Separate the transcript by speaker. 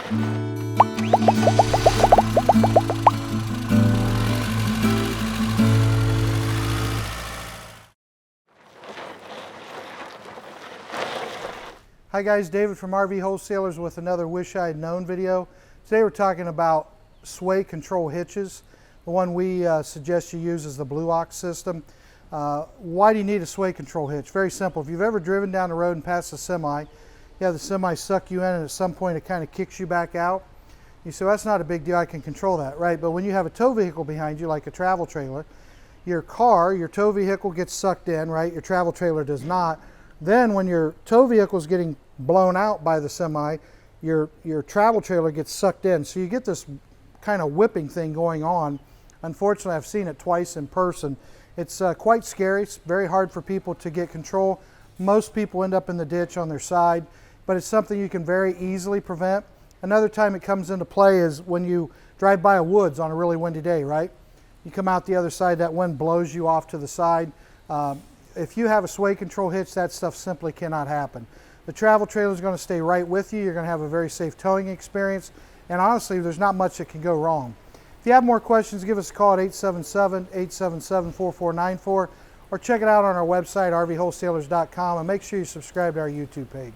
Speaker 1: Hi guys, David from RV Wholesalers with another Wish I Had Known video. Today we're talking about sway control hitches. The one we suggest you use is the Blue Ox system. Why do you need a sway control hitch? Very simple. If you've ever driven down the road and passed a semi, you have the semi suck you in and at some point it kind of kicks you back out. You say, well, that's not a big deal, I can control that, right? But when you have a tow vehicle behind you, like a travel trailer, your tow vehicle gets sucked in, right? Your travel trailer does not. Then when your tow vehicle is getting blown out by the semi, your travel trailer gets sucked in. So you get this kind of whipping thing going on. Unfortunately, I've seen it twice in person. It's quite scary. It's very hard for people to get control. Most people end up in the ditch on their side, but it's something you can very easily prevent. Another time it comes into play is when you drive by a woods on a really windy day, right? You come out the other side, that wind blows you off to the side. If you have a sway control hitch, that stuff simply cannot happen. The travel trailer is going to stay right with you. You're going to have a very safe towing experience. And honestly, there's not much that can go wrong. If you have more questions, give us a call at 877-877-4494 or check it out on our website, rvwholesalers.com, and make sure you subscribe to our YouTube page.